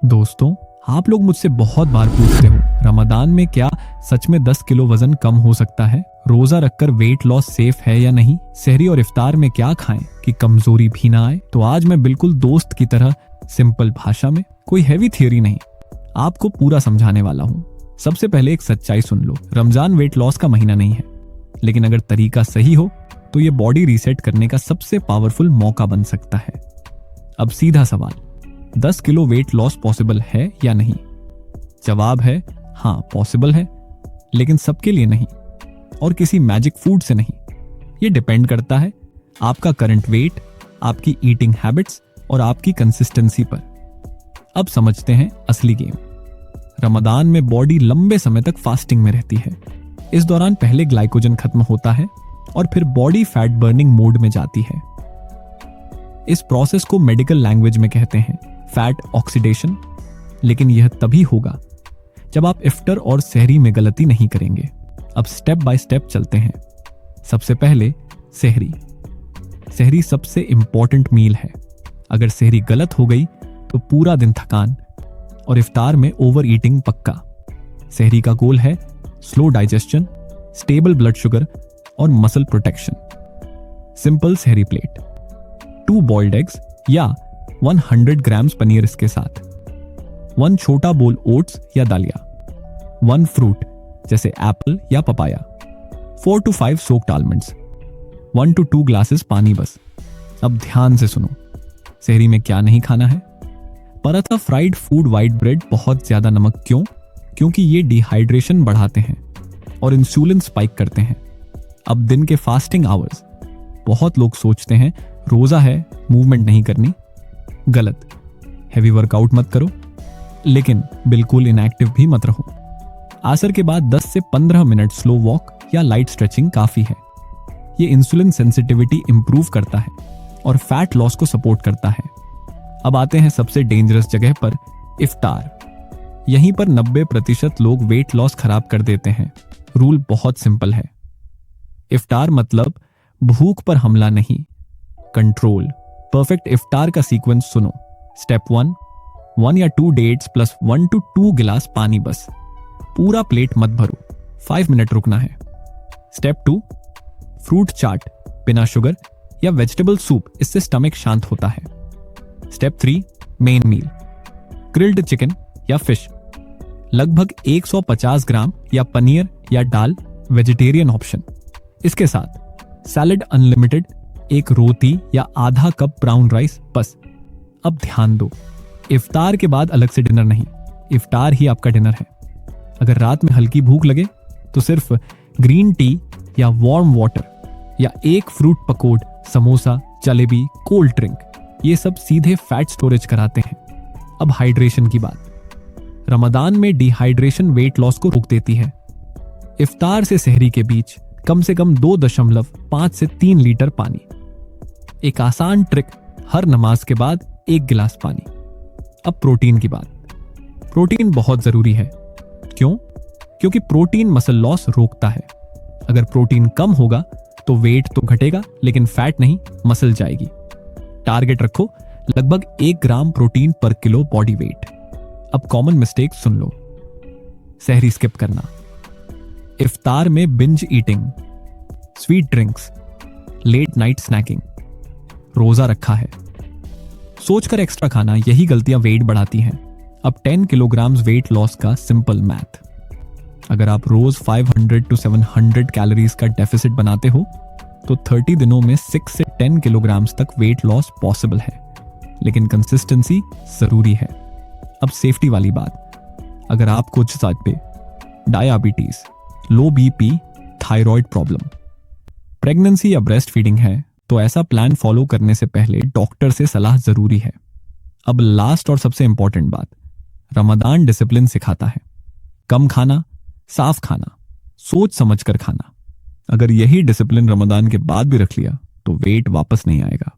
दोस्तों, आप लोग मुझसे बहुत बार पूछते हो रमजान में क्या सच में 10 किलो वजन कम हो सकता है? रोजा रखकर वेट लॉस सेफ है या नहीं? सहरी और इफ्तार में क्या खाएं कि कमजोरी भी ना आए? तो आज मैं बिल्कुल दोस्त की तरह सिंपल भाषा में, कोई हैवी थियोरी नहीं, आपको पूरा समझाने वाला हूँ। सबसे पहले एक सच्चाई सुन लो, रमजान वेट लॉस का महीना नहीं है, लेकिन अगर तरीका सही हो तो ये बॉडी रीसेट करने का सबसे पावरफुल मौका बन सकता है। अब सीधा सवाल, 10 किलो वेट लॉस पॉसिबल है या नहीं? जवाब है हाँ, पॉसिबल है, लेकिन सबके लिए नहीं और किसी मैजिक फूड से नहीं। ये डिपेंड करता है आपका करंट वेट, आपकी ईटिंग हैबिट्स और आपकी कंसिस्टेंसी पर। अब समझते हैं असली गेम। रमजान में बॉडी लंबे समय तक फास्टिंग में रहती है। इस दौरान पहले ग्लाइकोजन खत्म होता है और फिर बॉडी फैट बर्निंग मोड में जाती है। इस प्रोसेस को मेडिकल लैंग्वेज में कहते हैं फैट ऑक्सीडेशन, लेकिन यह तभी होगा जब आप इफ्तार और सहरी में गलती नहीं करेंगे। अब स्टेप बाय स्टेप चलते हैं। सबसे पहले सहरी। सहरी सबसे इंपॉर्टेंट मील है। अगर सहरी गलत हो गई तो पूरा दिन थकान और इफ्तार में ओवर ईटिंग पक्का। सहरी का गोल है slow digestion, stable blood sugar और मसल प्रोटेक्शन। सिंपल सहरी प्लेट, 2 बॉइल्ड एग्स या 100 ग्राम्स पनीर इसके साथ, 1 छोटा बोल ओट्स या दालिया, 1 फ्रूट जैसे एप्पल या papaya, 4 to 5 soaked almonds, 1 to 2 glasses पानी बस। अब ध्यान से सुनो, सहरी में क्या नहीं खाना है? Paratha, fried food, white bread, बहुत ज्यादा नमक। क्यों? क्योंकि ये डिहाइड्रेशन बढ़ाते हैं और इंसुलिन स्पाइक करते हैं। अब दिन के फास्टिंग आवर्स। बहुत लोग सोचते हैं रोजा है, मूवमेंट नहीं करनी। गलत। हैवी वर्कआउट मत करो, लेकिन बिल्कुल इनएक्टिव भी मत रहो। असर के बाद 10 से 15 मिनट स्लो वॉक या लाइट स्ट्रेचिंग काफी है। ये इंसुलिन सेंसिटिविटी इंप्रूव करता है और फैट लॉस को सपोर्ट करता है। अब आते हैं सबसे डेंजरस जगह पर, इफ्तार। यहीं पर 90% लोग वेट लॉस खराब कर देते हैं। रूल बहुत सिंपल है। इफ्तार मतलब भूख पर हमला नहीं, कंट्रोल। परफेक्ट इफ्तार का सीक्वेंस सुनो। स्टेप 1 या 2 डेट्स प्लस 1 to 2 गिलास पानी बस। पूरा प्लेट मत भरो, 5 मिनट रुकना है। स्टेप 2, फ्रूट चाट बिना शुगर या वेजिटेबल सूप, इससे स्टमक शांत होता है। Step 3, main meal, grilled chicken या फिश, लगभग 150 ग्राम या पनीर या दाल, वेजिटेरियन ऑप्शन। इसके साथ सैलेड अनलिमिटेड, एक रोटी या आधा कप ब्राउन राइस बस। अब ध्यान दो, इफ्तार के बाद अलग से डिनर नहीं, इफ्तार ही आपका डिनर है। अगर रात में हल्की भूख लगे तो सिर्फ ग्रीन टी या वार्म वाटर या एक fruit pakora, samosa, jalebi, cold drink, ये सब सीधे फैट स्टोरेज कराते हैं। अब हाइड्रेशन की बात। रमजान में डिहाइड्रेशन वेट लॉस को रोक देती है। इफ्तार से सहरी के बीच कम से कम 2.5 से 3 लीटर पानी। एक आसान ट्रिक, हर नमाज के बाद 1 गिलास पानी। अब प्रोटीन की बात। प्रोटीन बहुत जरूरी है। क्यों? क्योंकि प्रोटीन मसल लॉस रोकता है। अगर प्रोटीन कम होगा तो वेट तो घटेगा, लेकिन फैट नहीं, मसल जाएगी। टारगेट रखो लगभग 1 gram protein per kilo body weight. अब कॉमन मिस्टेक सुन लो। सहरी स्किप करना, इफ्तार में binge eating, sweet drinks, late night snacking, रोजा रखा है सोचकर एक्स्ट्रा खाना, यही गलतियां वेट बढ़ाती हैं। अब 10 किलोग्राम वेट लॉस का सिंपल मैथ। अगर आप रोज 500 to 700 कैलोरीज का डेफिसिट बनाते हो तो 30 दिनों में 6 से 10 किलोग्राम तक वेट लॉस पॉसिबल है, लेकिन कंसिस्टेंसी जरूरी है। अब सेफ्टी वाली बात। अगर आपको पे डायबिटीज, लो बीपी, थायराइड प्रॉब्लम, प्रेगनेंसी या ब्रेस्ट फीडिंग है तो ऐसा प्लान फॉलो करने से पहले डॉक्टर से सलाह जरूरी है। अब लास्ट और सबसे इंपॉर्टेंट बात, रमजान डिसिप्लिन सिखाता है। कम खाना, साफ खाना, सोच समझ कर खाना। अगर यही डिसिप्लिन रमजान के बाद भी रख लिया तो वेट वापस नहीं आएगा।